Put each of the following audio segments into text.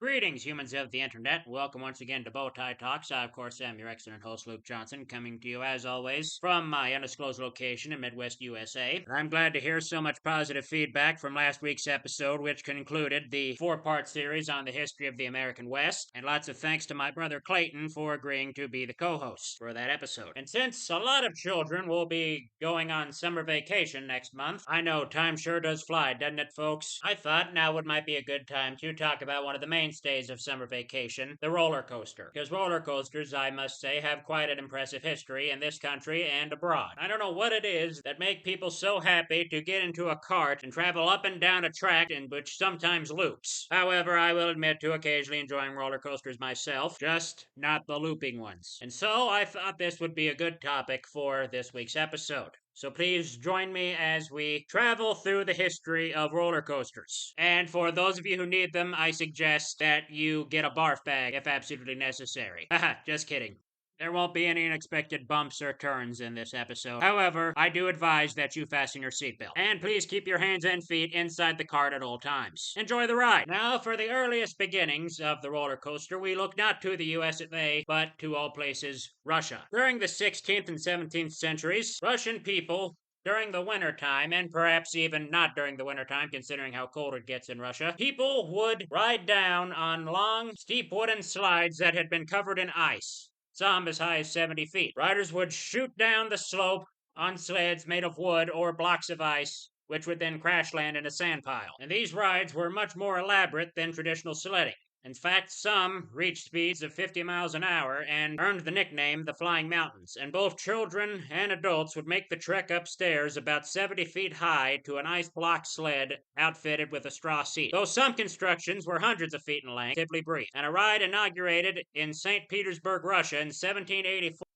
Greetings, humans of the internet. Welcome once again to Bowtie Talks. I, of course, am your excellent host, Luke Johnson, coming to you, as always, from my undisclosed location in Midwest USA. I'm glad to hear so much positive feedback from last week's episode, which concluded the four-part series on the history of the American West, and lots of thanks to my brother Clayton for agreeing to be the co-host for that episode. And since a lot of children will be going on summer vacation next month, I know time sure does fly, doesn't it, folks? I thought now might be a good time to talk about one of the mainstays of summer vacation, the roller coaster. Because roller coasters, I must say, have quite an impressive history in this country and abroad. I don't know what it is that make people so happy to get into a cart and travel up and down a track in which sometimes loops. However, I will admit to occasionally enjoying roller coasters myself, just not the looping ones. And so I thought this would be a good topic for this week's episode. So please join me as we travel through the history of roller coasters. And for those of you who need them, I suggest that you get a barf bag if absolutely necessary. Haha, just kidding. There won't be any unexpected bumps or turns in this episode. However, I do advise that you fasten your seatbelt. And please keep your hands and feet inside the cart at all times. Enjoy the ride. Now, for the earliest beginnings of the roller coaster, we look not to the USA, but to all places, Russia. During the 16th and 17th centuries, Russian people during the winter time, and perhaps even not during the winter time, considering how cold it gets in Russia, people would ride down on long, steep wooden slides that had been covered in ice, some as high as 70 feet. Riders would shoot down the slope on sleds made of wood or blocks of ice, which would then crash land in a sand pile. And these rides were much more elaborate than traditional sledding. In fact, some reached speeds of 50 miles an hour and earned the nickname the Flying Mountains, and both children and adults would make the trek upstairs about 70 feet high to an ice block sled outfitted with a straw seat. Though some constructions were hundreds of feet in length, relatively brief. And a ride inaugurated in St. Petersburg, Russia in 1784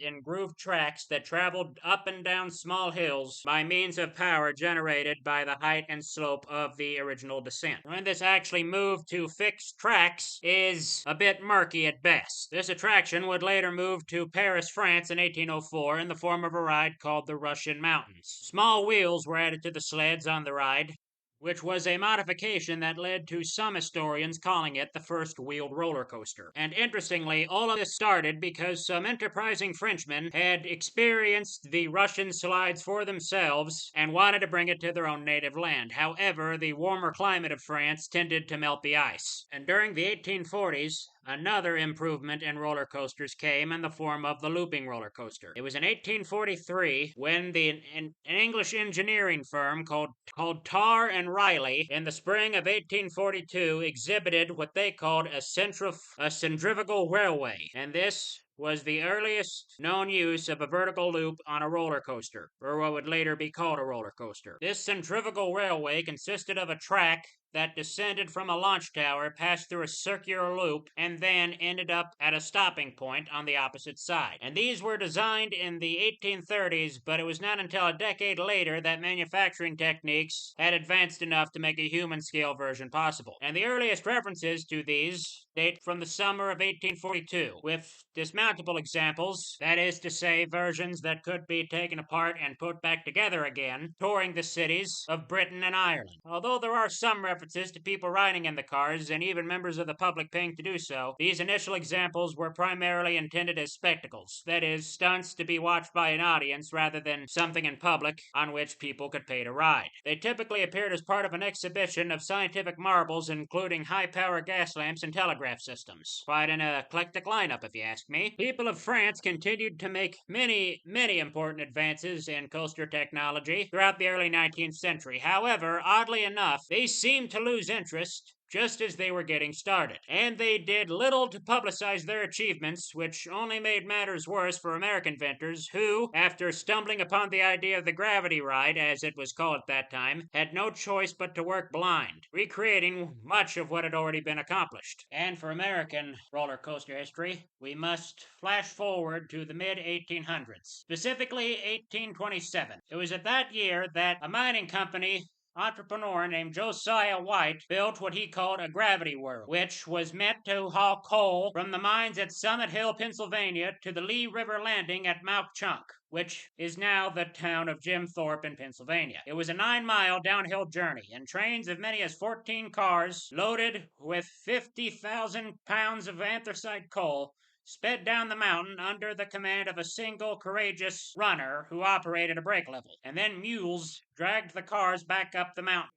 in grooved tracks that traveled up and down small hills by means of power generated by the height and slope of the original descent. When this actually moved to fixed tracks is a bit murky at best. This attraction would later move to Paris, France in 1804 in the form of a ride called the Russian Mountains. Small wheels were added to the sleds on the ride, which was a modification that led to some historians calling it the first wheeled roller coaster. And interestingly, all of this started because some enterprising Frenchmen had experienced the Russian slides for themselves and wanted to bring it to their own native land. However, the warmer climate of France tended to melt the ice. And during the 1840s, another improvement in roller coasters came in the form of the looping roller coaster. It was in 1843 when an English engineering firm called Tar and Riley in the spring of 1842 exhibited what they called a centrifugal railway, and this was the earliest known use of a vertical loop on a roller coaster, or what would later be called a roller coaster. This centrifugal railway consisted of a track that descended from a launch tower, passed through a circular loop, and then ended up at a stopping point on the opposite side. And these were designed in the 1830s, but it was not until a decade later that manufacturing techniques had advanced enough to make a human-scale version possible. And the earliest references to these date from the summer of 1842, with dismountable examples, that is to say, versions that could be taken apart and put back together again, touring the cities of Britain and Ireland. Although there are some references to people riding in the cars, and even members of the public paying to do so, these initial examples were primarily intended as spectacles, that is, stunts to be watched by an audience rather than something in public on which people could pay to ride. They typically appeared as part of an exhibition of scientific marvels, including high-power gas lamps and telegraph systems. Quite an eclectic lineup, if you ask me. People of France continued to make many important advances in coaster technology throughout the early 19th century. However, oddly enough, they seemed to lose interest just as they were getting started. And they did little to publicize their achievements, which only made matters worse for American inventors who, after stumbling upon the idea of the gravity ride, as it was called at that time, had no choice but to work blind, recreating much of what had already been accomplished. And for American roller coaster history, we must flash forward to the mid-1800s, specifically 1827. It was at that year that a mining company entrepreneur named Josiah White built what he called a gravity whirl, which was meant to haul coal from the mines at Summit Hill, Pennsylvania to the Lee River Landing at Mount Chunk, which is now the town of Jim Thorpe in Pennsylvania. It was a 9-mile downhill journey, and trains of many as 14 cars loaded with 50,000 pounds of anthracite coal sped down the mountain under the command of a single courageous runner who operated a brake level, and then mules dragged the cars back up the mountain.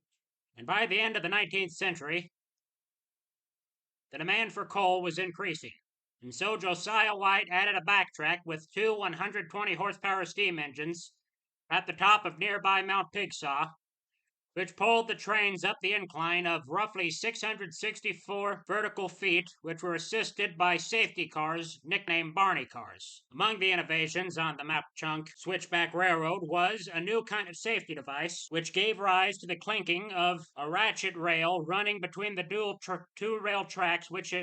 And by the end of the 19th century, the demand for coal was increasing. And so Josiah White added a backtrack with two 120 horsepower steam engines at the top of nearby Mount Pigsaw, which pulled the trains up the incline of roughly 664 vertical feet, which were assisted by safety cars nicknamed Barney cars. Among the innovations on the Mount Chunk Switchback Railroad was a new kind of safety device, which gave rise to the clinking of a ratchet rail running between the two rail tracks, which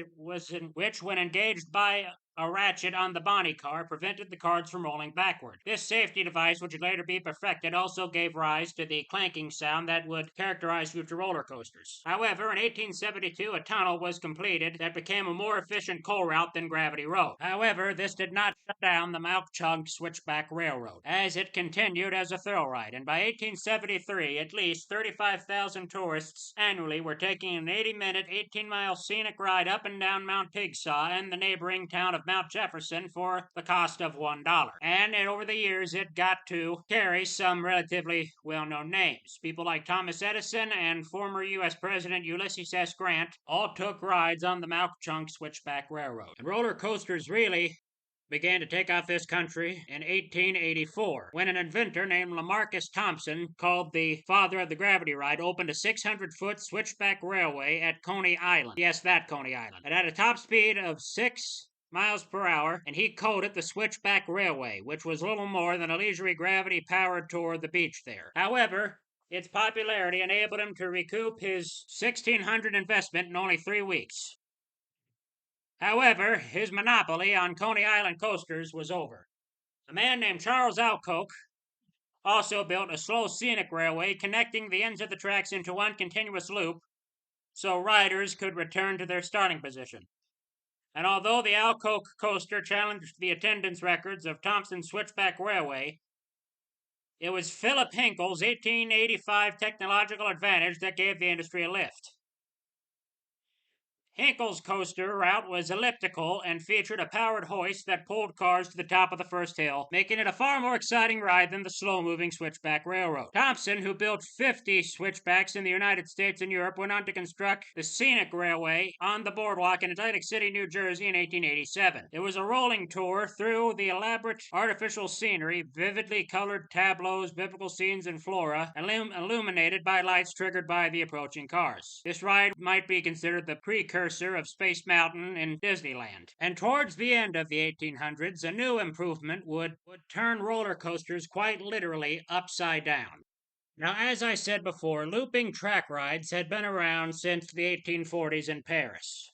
when engaged by a ratchet on the Bonnie car prevented the cars from rolling backward. This safety device, which would later be perfected, also gave rise to the clanking sound that would characterize future roller coasters. However, in 1872, a tunnel was completed that became a more efficient coal route than Gravity Road. However, this did not shut down the Mount Chunk Switchback Railroad, as it continued as a thrill ride, and by 1873, at least 35,000 tourists annually were taking an 80-minute, 18-mile scenic ride up and down Mount Pigsaw and the neighboring town of Mount Jefferson for the cost of $1. And over the years, it got to carry some relatively well-known names. People like Thomas Edison and former U.S. President Ulysses S. Grant all took rides on the Mount Chunk Switchback Railroad. And roller coasters really began to take off this country in 1884, when an inventor named Lamarcus Thompson, called the father of the gravity ride, opened a 600-foot switchback railway at Coney Island. Yes, that Coney Island. It had a top speed of 6 miles per hour, and he called it the Switchback Railway, which was little more than a leisurely gravity-powered tour of the beach there. However, its popularity enabled him to recoup his $1,600 investment in only 3 weeks. However, his monopoly on Coney Island coasters was over. A man named Charles Alcock also built a slow scenic railway connecting the ends of the tracks into one continuous loop so riders could return to their starting position. And although the Alcock coaster challenged the attendance records of Thompson's Switchback Railway, it was Philip Hinkle's 1885 technological advantage that gave the industry a lift. Hinkle's coaster route was elliptical and featured a powered hoist that pulled cars to the top of the first hill, making it a far more exciting ride than the slow-moving Switchback Railroad. Thompson, who built 50 switchbacks in the United States and Europe, went on to construct the Scenic Railway on the boardwalk in Atlantic City, New Jersey in 1887. It was a rolling tour through the elaborate artificial scenery, vividly colored tableaus, biblical scenes, and flora, illuminated by lights triggered by the approaching cars. This ride might be considered the precursor of Space Mountain in Disneyland. And towards the end of the 1800s, a new improvement would turn roller coasters quite literally upside down. Now, as I said before, looping track rides had been around since the 1840s in Paris.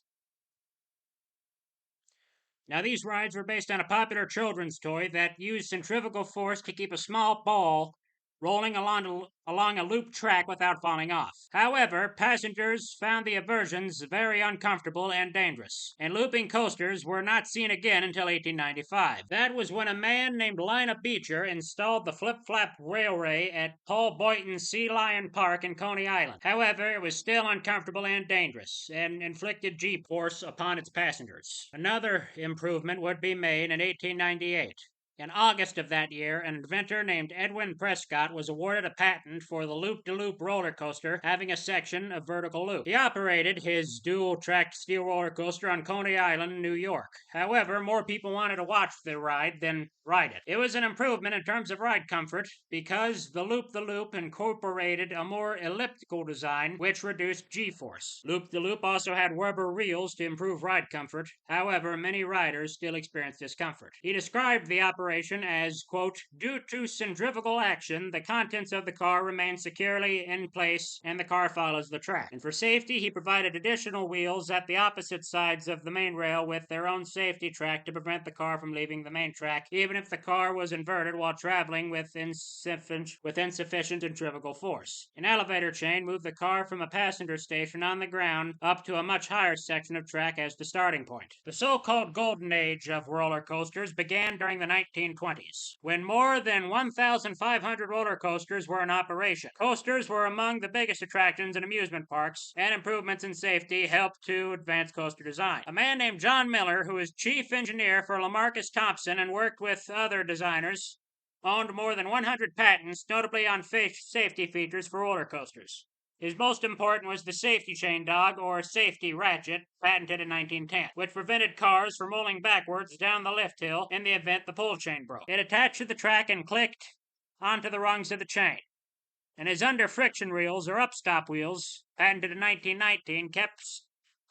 Now, these rides were based on a popular children's toy that used centrifugal force to keep a small ball rolling along a loop track without falling off. However, passengers found the aversions very uncomfortable and dangerous, and looping coasters were not seen again until 1895. That was when a man named Lina Beecher installed the flip-flap railway at Paul Boynton's Sea Lion Park in Coney Island. However, it was still uncomfortable and dangerous, and inflicted G-force upon its passengers. Another improvement would be made in 1898. In August of that year, an inventor named Edwin Prescott was awarded a patent for the loop-de-loop roller coaster having a section of vertical loop. He operated his dual-tracked steel roller coaster on Coney Island, New York. However, more people wanted to watch the ride than ride it. It was an improvement in terms of ride comfort because the loop-de-loop incorporated a more elliptical design which reduced G-force. Loop-de-loop also had rubber reels to improve ride comfort. However, many riders still experienced discomfort. He described the operation operation as, quote, due to centrifugal action, the contents of the car remain securely in place and the car follows the track. And for safety, he provided additional wheels at the opposite sides of the main rail with their own safety track to prevent the car from leaving the main track, even if the car was inverted while traveling with insufficient centrifugal force. An elevator chain moved the car from a passenger station on the ground up to a much higher section of track as the starting point. The so-called golden age of roller coasters began during the 1920s, when more than 1,500 roller coasters were in operation. Coasters were among the biggest attractions in amusement parks, and improvements in safety helped to advance coaster design. A man named John Miller, who was chief engineer for Lamarcus Thompson and worked with other designers, owned more than 100 patents, notably on safety features for roller coasters. His most important was the safety chain dog, or safety ratchet, patented in 1910, which prevented cars from rolling backwards down the lift hill in the event the pull chain broke. It attached to the track and clicked onto the rungs of the chain. And his under-friction wheels, or upstop wheels, patented in 1919, kept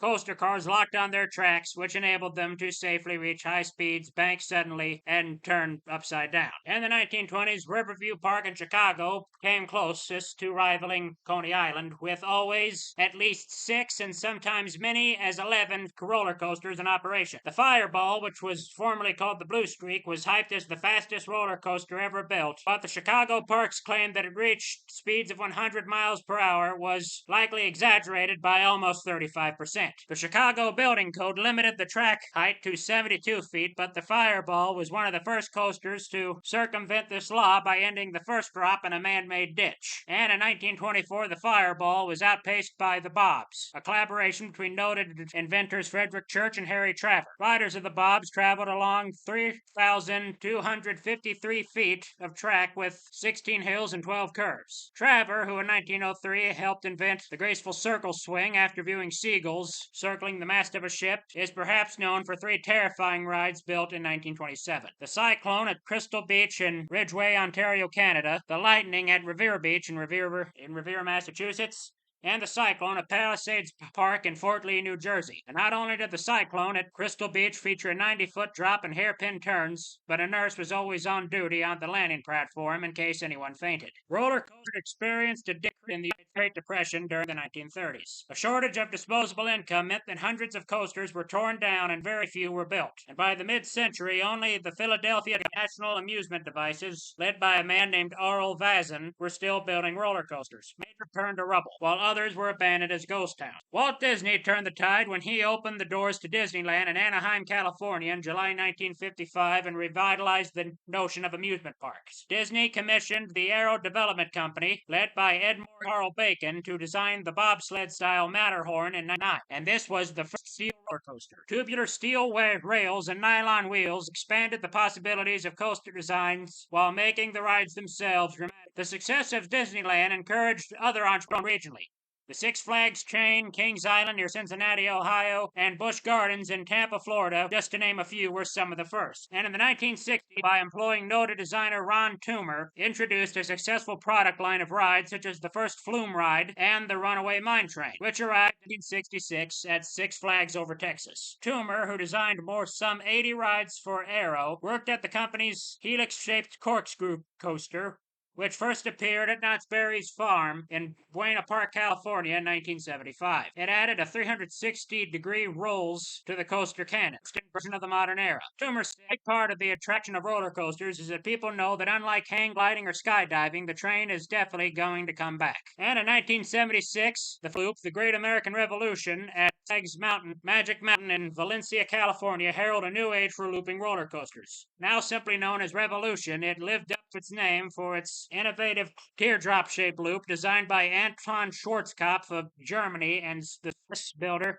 coaster cars locked on their tracks, which enabled them to safely reach high speeds, bank suddenly, and turn upside down. In the 1920s, Riverview Park in Chicago came closest to rivaling Coney Island, with always at least 6 and sometimes many as 11 roller coasters in operation. The Fireball, which was formerly called the Blue Streak, was hyped as the fastest roller coaster ever built, but the Chicago Parks claimed that it reached speeds of 100 miles per hour was likely exaggerated by almost 35%. The Chicago Building Code limited the track height to 72 feet, but the Fireball was one of the first coasters to circumvent this law by ending the first drop in a man-made ditch. And in 1924, the Fireball was outpaced by the Bobs, a collaboration between noted inventors Frederick Church and Harry Traver. Riders of the Bobs traveled along 3,253 feet of track with 16 hills and 12 curves. Traver, who in 1903 helped invent the graceful circle swing after viewing seagulls circling the mast of a ship, is perhaps known for 3 terrifying rides built in 1927. The Cyclone at Crystal Beach in Ridgeway, Ontario, Canada, the Lightning at Revere Beach in Revere, Massachusetts, and the Cyclone at Palisades Park in Fort Lee, New Jersey. And not only did the Cyclone at Crystal Beach feature a 90-foot drop and hairpin turns, but a nurse was always on duty on the landing platform in case anyone fainted. Roller coaster experienced a decrease in the Great Depression during the 1930s. A shortage of disposable income meant that hundreds of coasters were torn down and very few were built. And by the mid-century, only the Philadelphia National Amusement Devices, led by a man named Arl Vazin, were still building roller coasters. Major turned to rubble, while others were abandoned as ghost towns. Walt Disney turned the tide when he opened the doors to Disneyland in Anaheim, California in July 1955 and revitalized the notion of amusement parks. Disney commissioned the Aero Development Company, led by Edmore Carl Bacon, to design the bobsled-style Matterhorn in 1999, and this was the first steel roller coaster. Tubular steel rails and nylon wheels expanded the possibilities of coaster designs while making the rides themselves dramatic. The success of Disneyland encouraged other entrepreneurs regionally. The Six Flags chain, Kings Island near Cincinnati, Ohio, and Busch Gardens in Tampa, Florida, just to name a few, were some of the first. And in the 1960s, by employing noted designer Ron Toomer, introduced a successful product line of rides such as the first Flume ride and the Runaway Mine Train, which arrived in 1966 at Six Flags over Texas. Toomer, who designed some 80 rides for Aero, worked at the company's helix-shaped corkscrew coaster, which first appeared at Knott's Berry's farm in Buena Park, California in 1975. It added a 360-degree rolls to the coaster cannon, version of the modern era. Toomer said, a big part of the attraction of roller coasters is that people know that unlike hang gliding or skydiving, the train is definitely going to come back. And in 1976, the Floop, the Great American Revolution at Magic Mountain in Valencia, California, heralded a new age for looping roller coasters. Now simply known as Revolution, it lived up to its name for its innovative teardrop-shaped loop designed by Anton Schwarzkopf of Germany and the Swiss builder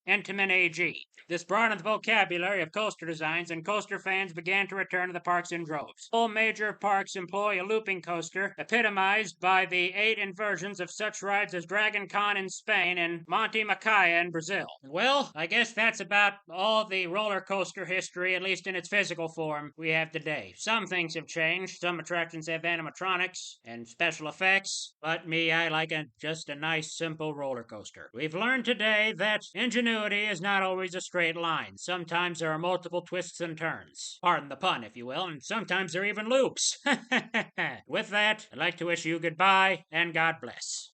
Intamin AG. This broadened the vocabulary of coaster designs, and coaster fans began to return to the parks in droves. All major parks employ a looping coaster, epitomized by the 8 inversions of such rides as Dragon Con in Spain and Monte Macaya in Brazil. Well, I guess that's about all the roller coaster history, at least in its physical form, we have today. Some things have changed. Some attractions have animatronics and special effects, but me, I like just a nice, simple roller coaster. We've learned today that ingenuity continuity is not always a straight line. Sometimes there are multiple twists and turns. Pardon the pun, if you will, and sometimes there are even loops. With that, I'd like to wish you goodbye and God bless.